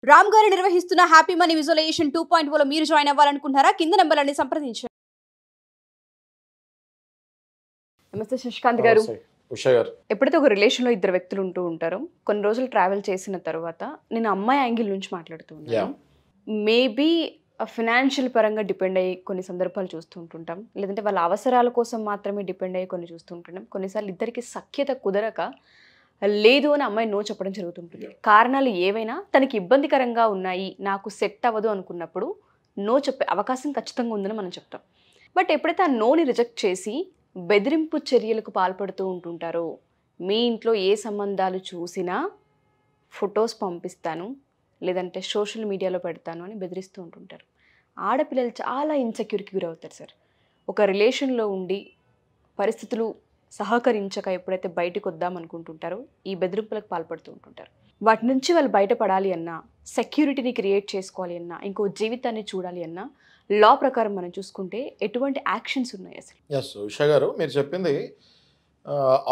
రామ్ గారు నిర్వహిస్తున్న happy money visualisation 2.0 లో మీరు జాయిన్ అవ్వాలనుకుంటున్నారా? కింద నంబర్లని సంప్రదించండి. నమస్తే శశికాంత్ గారు. ఉషా గారు, ఎప్పుడైతే ఒక రిలేషన్లో ఇద్దరు వ్యక్తులు ఉంటూ ఉంటారో కొన్ని రోజులు ట్రావెల్ చేసిన తర్వాత నేను అమ్మాయి యాంగిల్ నుంచి మాట్లాడుతూ ఉన్నాను. మేబీ ఫినాన్షియల్ పరంగా డిపెండ్ అయ్యి కొన్ని సందర్భాలు చూస్తూ ఉంటుంటాం, లేదంటే వాళ్ళ అవసరాల కోసం మాత్రమే డిపెండ్ అయ్యి కొన్ని చూస్తూ ఉంటుంటాం. కొన్నిసార్లు ఇద్దరికి సఖ్యత కుదరక లేదు అని అమ్మాయి నో చెప్పడం జరుగుతుంటుంది. కారణాలు ఏవైనా తనకి ఇబ్బందికరంగా ఉన్నాయి, నాకు సెట్ అవ్వదు అనుకున్నప్పుడు నో చెప్పే అవకాశం ఖచ్చితంగా ఉందని మనం చెప్తాం. బట్ ఎప్పుడైతే ఆ నోని రిజెక్ట్ చేసి బెదిరింపు చర్యలకు పాల్పడుతూ ఉంటుంటారో, మీ ఇంట్లో ఏ సంబంధాలు చూసినా ఫొటోస్ పంపిస్తాను, లేదంటే సోషల్ మీడియాలో పెడతాను అని బెదిరిస్తూ ఉంటుంటారు. ఆడపిల్లలు చాలా ఇన్సెక్యూర్కి గురవుతారు సార్. ఒక రిలేషన్లో ఉండి పరిస్థితులు సహకరించక ఎప్పుడైతే బయటకు వద్దాం అనుకుంటుంటారో ఈ బెదిరింపులకు పాల్పడుతూ ఉంటుంటారు. వాటి నుంచి వాళ్ళు బయటపడాలి అన్నా, సెక్యూరిటీని క్రియేట్ చేసుకోవాలి అన్నా, ఇంకో జీవితాన్ని చూడాలి అన్నా లా ప్రకారం మనం చూసుకుంటే ఎటువంటి యాక్షన్స్ ఉన్నాయి అసలు? ఎస్ ఉషా గారు, మీరు చెప్పింది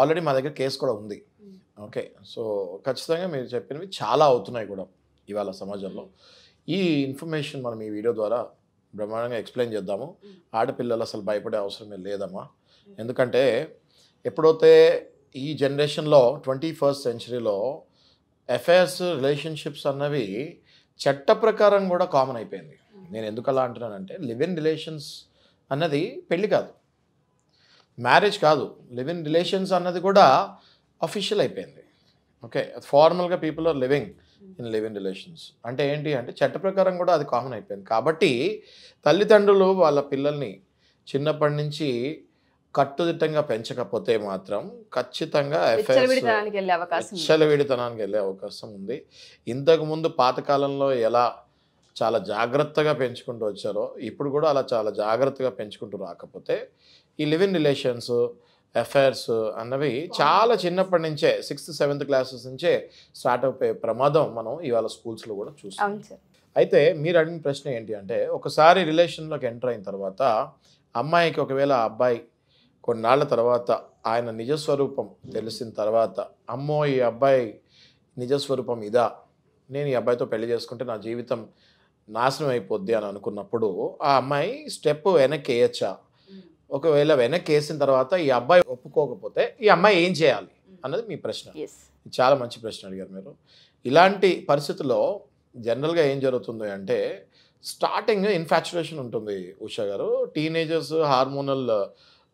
ఆల్రెడీ మా దగ్గర కేసు కూడా ఉంది. ఓకే, సో ఖచ్చితంగా మీరు చెప్పినవి చాలా అవుతున్నాయి కూడా ఇవాళ సమాజంలో. ఈ ఇన్ఫర్మేషన్ మనం ఈ వీడియో ద్వారా బ్రహ్మాండంగా ఎక్స్ప్లెయిన్ చేద్దాము. ఆడపిల్లలు అసలు భయపడే అవసరమే లేదమ్మా. ఎందుకంటే ఎప్పుడైతే ఈ జనరేషన్లో 21st సెంచరీలో అఫైర్స్ రిలేషన్షిప్స్ అన్నవి చట్ట ప్రకారం కూడా కామన్ అయిపోయింది. నేను ఎందుకు అలా అంటున్నానంటే, లివ్ ఇన్ రిలేషన్స్ అన్నది పెళ్ళి కాదు, మ్యారేజ్ కాదు. లివ్ ఇన్ రిలేషన్స్ అన్నది కూడా అఫీషియల్ అయిపోయింది. ఓకే, ఫార్మల్గా people are living in live in relations అంటే ఏంటి అంటే చట్ట ప్రకారం కూడా అది కామన్ అయిపోయింది. కాబట్టి తల్లిదండ్రులు వాళ్ళ పిల్లల్ని చిన్నప్పటి నుంచి కట్టుదిట్టంగా పెంచకపోతే మాత్రం ఖచ్చితంగా విచ్చలవిడితనానికి వెళ్ళే అవకాశం ఉంది. ఇంతకుముందు పాతకాలంలో ఎలా చాలా జాగ్రత్తగా పెంచుకుంటూ వచ్చారో ఇప్పుడు కూడా అలా చాలా జాగ్రత్తగా పెంచుకుంటూ రాకపోతే ఈ లివ్ ఇన్ రిలేషన్స్, అఫైర్స్ అన్నవి చాలా చిన్నప్పటి నుంచే 6th 7th క్లాసెస్ నుంచే స్టార్ట్ అయిపోయే ప్రమాదం మనం ఇవాళ స్కూల్స్లో కూడా చూస్తాం. అయితే మీరు అడిగిన ప్రశ్న ఏంటి అంటే, ఒకసారి రిలేషన్లోకి ఎంటర్ అయిన తర్వాత అమ్మాయికి ఒకవేళ అబ్బాయి కొన్నాళ్ళ తర్వాత ఆయన నిజస్వరూపం తెలిసిన తర్వాత, అమ్మో ఈ అబ్బాయి నిజస్వరూపం ఇదా, నేను ఈ అబ్బాయితో పెళ్లి చేసుకుంటే నా జీవితం నాశనం అయిపోద్ది అని అనుకున్నప్పుడు ఆ అమ్మాయి స్టెప్ వెనక్కి వేయచ్చా? ఒకవేళ వెనక్కి వేసిన తర్వాత ఈ అబ్బాయి ఒప్పుకోకపోతే ఈ అమ్మాయి ఏం చేయాలి అన్నది మీ ప్రశ్న. చాలా మంచి ప్రశ్న అడిగారు మీరు. ఇలాంటి పరిస్థితుల్లో జనరల్గా ఏం జరుగుతుంది అంటే, స్టార్టింగ్ ఇన్ఫాచ్యురేషన్ ఉంటుంది ఉషా గారు. టీనేజర్స్ హార్మోనల్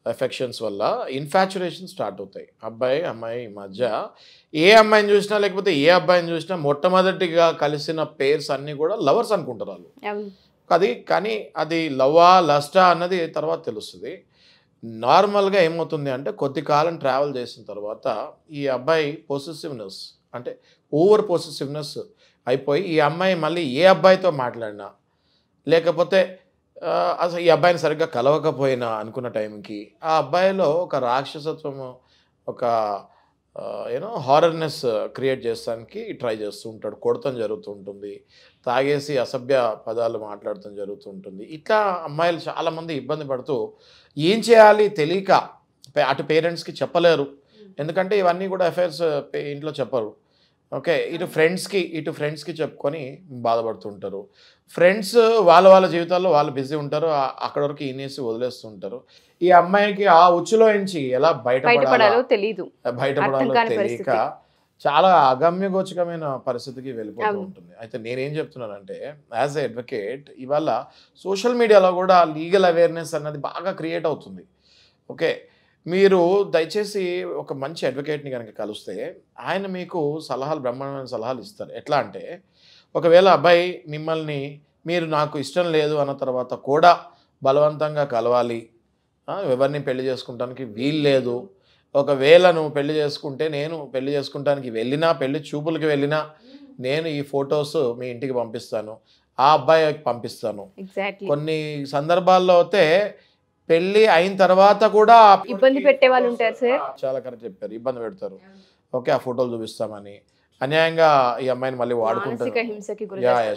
ఎఫెక్షన్స్ వల్ల ఇన్ఫాచ్యురేషన్ స్టార్ట్ అవుతాయి. అబ్బాయి అమ్మాయి మధ్య ఏ అమ్మాయిని చూసినా లేకపోతే ఏ అబ్బాయిని చూసినా మొట్టమొదటిగా కలిసిన పేర్స్ అన్నీ కూడా లవర్స్ అనుకుంటారు వాళ్ళు. కానీ అది లవ్వా లస్టా అన్నది తర్వాత తెలుస్తుంది. నార్మల్గా ఏమవుతుంది అంటే, కొద్ది కాలం ట్రావెల్ చేసిన తర్వాత ఈ అబ్బాయి పొసెసివ్నెస్ అంటే ఓవర్ పొసెసివ్నెస్ అయిపోయి ఈ అమ్మాయి మళ్ళీ ఏ అబ్బాయితో మాట్లాడినా లేకపోతే అసలు ఈ అబ్బాయిని సరిగ్గా కలవకపోయినా అనుకున్న టైంకి ఆ అబ్బాయిలో ఒక రాక్షసత్వము, ఒక హారర్నెస్ క్రియేట్ చేస్తానికి ట్రై చేస్తూ ఉంటాడు. కొడతాం జరుగుతూ ఉంటుంది, తాగేసి అసభ్య పదాలు మాట్లాడటం జరుగుతూ ఉంటుంది. ఇట్లా అమ్మాయిలు చాలామంది ఇబ్బంది పడుతూ ఏం చేయాలి తెలియక అటు పేరెంట్స్కి చెప్పలేరు. ఎందుకంటే ఇవన్నీ కూడా అఫైర్స్ ఇంట్లో చెప్పరు. ఓకే, ఇటు ఫ్రెండ్స్కి చెప్పుకొని బాధపడుతుంటారు. ఫ్రెండ్స్ వాళ్ళ జీవితాల్లో వాళ్ళు బిజీ ఉంటారు, అక్కడ వరకు ఈనేసి వదిలేస్తూ ఉంటారు. ఈ అమ్మాయికి ఆ ఉచ్చులో నుంచి ఎలా బయటపడాలో తెలియక చాలా అగమ్యగోచకమైన పరిస్థితికి వెళ్ళిపోతూ ఉంటుంది. అయితే నేనేం చెప్తున్నానంటే, యాజ్ ఎ అడ్వకేట్ ఇవాళ సోషల్ మీడియాలో కూడా లీగల్ అవేర్నెస్ అన్నది బాగా క్రియేట్ అవుతుంది. ఓకే, మీరు దయచేసి ఒక మంచి అడ్వకేట్ని కనుక కలిస్తే ఆయన మీకు బ్రహ్మాండమైన సలహాలు ఇస్తారు. ఎట్లా అంటే, ఒకవేళ అబ్బాయి మిమ్మల్ని మీరు నాకు ఇష్టం లేదు అన్న తర్వాత కూడా బలవంతంగా కలవాలి, ఎవరిని పెళ్లి చేసుకుంటానికి వీలు లేదు, ఒకవేళ నువ్వు పెళ్లి చేసుకుంటే నేను పెళ్లి చేసుకుంటానికి వెళ్ళినా, పెళ్లి చూపులకి వెళ్ళినా నేను ఈ ఫొటోస్ మీ ఇంటికి పంపిస్తాను, ఆ అబ్బాయికి పంపిస్తాను. కొన్ని సందర్భాల్లో అయితే పెళ్లి అయిన తర్వాత కూడా ఇబ్బంది పెట్టే వాళ్ళు ఉంటారు సార్. చాలా కరెక్ట్ చెప్పారు, ఇబ్బంది పెడతారు. ఓకే, ఆ ఫోటోలు చూపిస్తామని అన్యాయంగా ఈ అమ్మాయిని మళ్ళీ వాడుకుంటారు,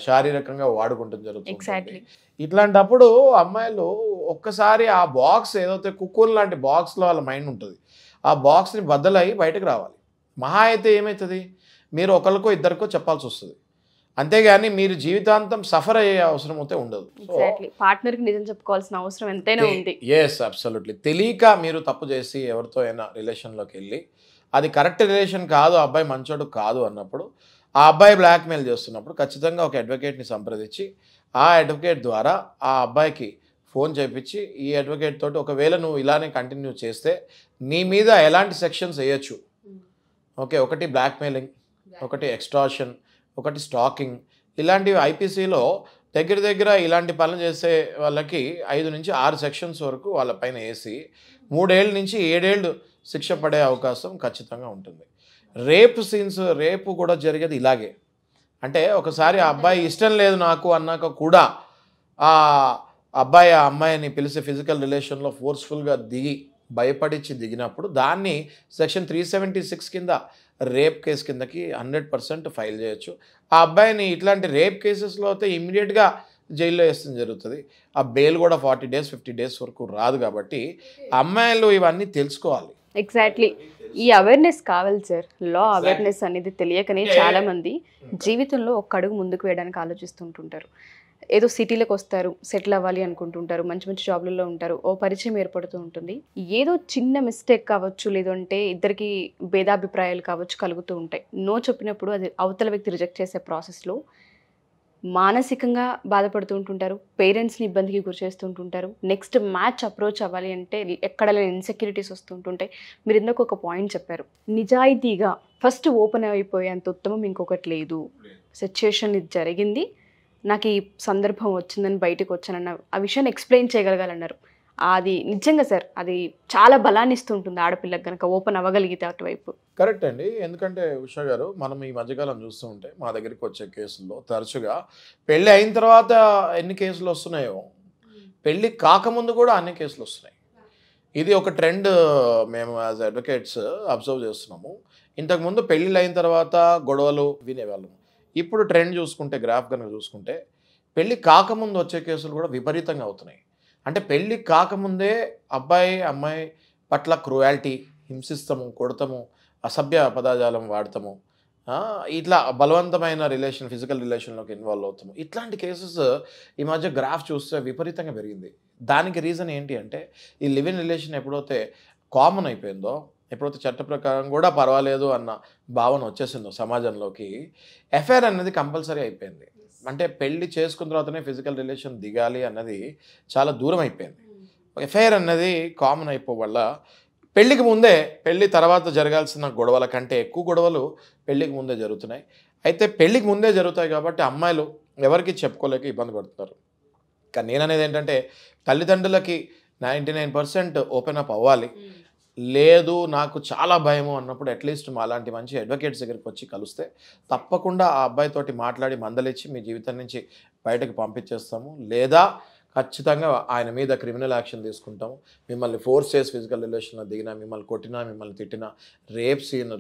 శారీరకంగా వాడుకుంటూ జరుగుతుంది. ఇట్లాంటప్పుడు అమ్మాయిలు ఒక్కసారి ఆ బాక్స్ ఏదైతే కుక్కూన్ లాంటి బాక్స్లో వాళ్ళ మైండ్ ఉంటుంది, ఆ బాక్స్ని బద్దలై బయటకు రావాలి. మహా అయితే ఏమవుతుంది, మీరు ఒకరికో ఇద్దరికో చెప్పాల్సి వస్తుంది. అంతేగాని మీరు జీవితాంతం సఫర్ అయ్యే అవసరం అయితే ఉండదు. ఎగ్జాక్ట్లీ, పార్ట్నర్కి నిజం చెప్పుకోవాల్సిన అవసరం ఎంతైనా ఉంది. Yes, absolutely. తెలియక మీరు తప్పు చేసి ఎవరితో అయినా రిలేషన్లోకి వెళ్ళి అది కరెక్ట్ రిలేషన్ కాదు, అబ్బాయి మంచోడు కాదు అన్నప్పుడు, ఆ అబ్బాయి బ్లాక్మెయిల్ చేస్తున్నప్పుడు ఖచ్చితంగా ఒక అడ్వకేట్ని సంప్రదించి ఆ అడ్వకేట్ ద్వారా ఆ అబ్బాయికి ఫోన్ చేయించి ఈ అడ్వకేట్ తోటి ఒకవేళ నువ్వు ఇలానే కంటిన్యూ చేస్తే నీ మీద ఎలాంటి సెక్షన్స్ వేయచ్చు, ఓకే, ఒకటి బ్లాక్మెయిలింగ్, ఒకటి ఎక్స్టార్షన్, ఒకటి స్టాకింగ్, ఇలాంటివి ఐపీసీలో దగ్గర దగ్గర ఇలాంటి పనులు చేసే వాళ్ళకి 5 నుంచి 6 సెక్షన్స్ వరకు వాళ్ళపైన వేసి 3 ఏళ్ళ నుంచి 7 ఏళ్ళు శిక్ష పడే అవకాశం ఖచ్చితంగా ఉంటుంది. రేపు కూడా జరిగేది ఇలాగే. అంటే ఒకసారి ఆ అబ్బాయి ఇష్టం లేదు నాకు అన్నాక కూడా ఆ అబ్బాయి ఆ అమ్మాయిని పిలిచి ఫిజికల్ రిలేషన్లో ఫోర్స్ఫుల్గా భయపడించి దిగినప్పుడు దాన్ని సెక్షన్ 376 కింద రేప్ కేసు కిందకి 100% ఫైల్ చేయొచ్చు. ఆ అబ్బాయిని ఇట్లాంటి రేప్ కేసెస్లో అయితే ఇమ్మీడియట్గా జైల్లో వేస్తడం జరుగుతుంది. ఆ బెయిల్ కూడా 40 డేస్ 50 డేస్ వరకు రాదు. కాబట్టి అమ్మాయిలు ఇవన్నీ తెలుసుకోవాలి. ఎగ్జాక్ట్లీ, ఈ అవేర్నెస్ కావాలి సార్. లా అవేర్నెస్ అనేది తెలియకనే చాలా మంది జీవితంలో ఒక్క అడుగు ముందుకు వేయడానికి ఆలోచిస్తుంటుంటారు. ఏదో సిటీలకు వస్తారు, సెటిల్ అవ్వాలి అనుకుంటుంటారు, మంచి మంచి జాబ్లలో ఉంటారు, ఓ పరిచయం ఏర్పడుతూ ఉంటుంది, ఏదో చిన్న మిస్టేక్ కావచ్చు, లేదంటే ఇద్దరికి భేదాభిప్రాయాలు కావచ్చు కలుగుతూ ఉంటాయి. నో చెప్పినప్పుడు అది అవతల వ్యక్తి రిజెక్ట్ చేసే ప్రాసెస్లో మానసికంగా బాధపడుతూ ఉంటుంటారు, పేరెంట్స్ని ఇబ్బందికి గురి చేస్తుంటుంటారు. నెక్స్ట్ మ్యాచ్ అప్రోచ్ అవ్వాలి అంటే ఎక్కడ లేని ఇన్సెక్యూరిటీస్ వస్తుంటుంటాయి. మీరు ఇందాక ఒక పాయింట్ చెప్పారు, నిజాయితీగా ఫస్ట్ ఓపెన్ అయిపోయేంత ఉత్తమం ఇంకొకటి లేదు. సిచ్యుయేషన్ ఇది జరిగింది, నాకు ఈ సందర్భం వచ్చిందని బయటకు వచ్చానన్న ఆ విషయాన్ని ఎక్స్ప్లెయిన్ చేయగలగాలన్నారు. అది నిజంగా సార్, అది చాలా బలాన్ని ఇస్తుంటుంది ఆడపిల్లకి కనుక ఓపెన్ అవ్వగలిగితే అటువైపు. కరెక్ట్ అండి. ఎందుకంటే ఉషా గారు, మనం ఈ మధ్యకాలం చూస్తూ ఉంటే మా దగ్గరికి వచ్చే కేసుల్లో తరచుగా పెళ్ళి అయిన తర్వాత ఎన్ని కేసులు వస్తున్నాయో పెళ్ళి కాకముందు కూడా అన్ని కేసులు వస్తున్నాయి. ఇది ఒక ట్రెండ్ మేము యాజ్ అడ్వకేట్స్ అబ్జర్వ్ చేస్తున్నాము. ఇంతకుముందు పెళ్ళిళ్ళు అయిన తర్వాత గొడవలు వినేవాళ్ళము. ఇప్పుడు ట్రెండ్ చూసుకుంటే, గ్రాఫ్ కనుక చూసుకుంటే, పెళ్ళి కాకముందు వచ్చే కేసులు కూడా విపరీతంగా అవుతున్నాయి. అంటే పెళ్ళి కాకముందే అబ్బాయి అమ్మాయి పట్ల క్రూయాలిటీ, హింసిస్తాము, కొడతాము, అసభ్య పదజాలం వాడతాము, ఇట్లా బలవంతమైన రిలేషన్, ఫిజికల్ రిలేషన్లోకి ఇన్వాల్వ్ అవుతాము. ఇట్లాంటి కేసెస్ ఈ మధ్య గ్రాఫ్ చూస్తే విపరీతంగా పెరిగింది. దానికి రీజన్ ఏంటి అంటే, ఈ లివ్ ఇన్ రిలేషన్ ఎప్పుడైతే కామన్ అయిపోయిందో, ఎప్పుడైతే చట్ట ప్రకారం కూడా పర్వాలేదు అన్న భావన వచ్చేసిందో సమాజంలోకి, ఎఫ్ఐఆర్ అనేది కంపల్సరీ అయిపోయింది. అంటే పెళ్లి చేసుకున్న తర్వాతనే ఫిజికల్ రిలేషన్ దిగాలి అన్నది చాలా దూరం అయిపోయింది. ఎఫ్ఐఆర్ అన్నది కామన్ అయిపో వల్ల పెళ్ళికి ముందే, పెళ్ళి తర్వాత జరగాల్సిన గొడవల కంటే ఎక్కువ గొడవలు పెళ్ళికి ముందే జరుగుతున్నాయి. అయితే పెళ్ళికి ముందే జరుగుతాయి కాబట్టి అమ్మాయిలు ఎవరికి చెప్పుకోలేక ఇబ్బంది పడుతున్నారు. కానీ నేను అనేది ఏంటంటే, తల్లిదండ్రులకి 99% ఓపెన్ అప్ అవ్వాలి. లేదు నాకు చాలా భయము అన్నప్పుడు అట్లీస్ట్ మా అలాంటి మంచి అడ్వకేట్స్ దగ్గరికి వచ్చి కలిస్తే తప్పకుండా ఆ అబ్బాయితోటి మాట్లాడి మందలిచ్చి మీ జీవితం నుంచి బయటకు పంపించేస్తాము. లేదా ఖచ్చితంగా ఆయన మీద క్రిమినల్ యాక్షన్ తీసుకుంటాము. మిమ్మల్ని ఫోర్స్ చేసి ఫిజికల్ రిలేషన్లో దిగినా, మిమ్మల్ని కొట్టినా, మిమ్మల్ని తిట్టినా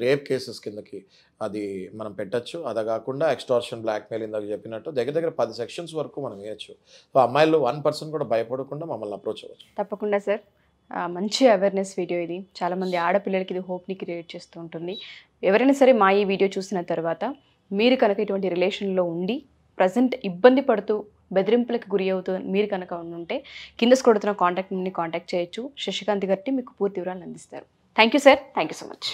రేప్ కేసెస్ కిందకి అది మనం పెట్టచ్చు. అదే కాకుండా ఎక్స్టార్షన్, బ్లాక్మెయిల్ ఇందాక చెప్పినట్టు దగ్గర 10 సెక్షన్స్ వరకు మనం వేయచ్చు. సో అమ్మాయిలు 1% కూడా భయపడకుండా మమ్మల్ని అప్రోచ్ అవ్వచ్చు. తప్పకుండా సార్, మంచి అవేర్నెస్ వీడియో ఇది. చాలామంది ఆడపిల్లలకి ఇది హోప్ని క్రియేట్ చేస్తూ ఉంటుంది. ఎవరైనా సరే మా ఈ వీడియో చూసిన తర్వాత మీరు కనుక ఇటువంటి రిలేషన్లో ఉండి ప్రజెంట్ ఇబ్బంది పడుతూ బెదిరింపులకు గురి అవుతూ మీరు కనుక ఉంటే కింద స్క్రోల్ కాంటాక్ట్ చేయొచ్చు. శశికాంత్ గారికి మీకు పూర్తి వివరాలు అందిస్తారు. Thank you sir, thank you so much.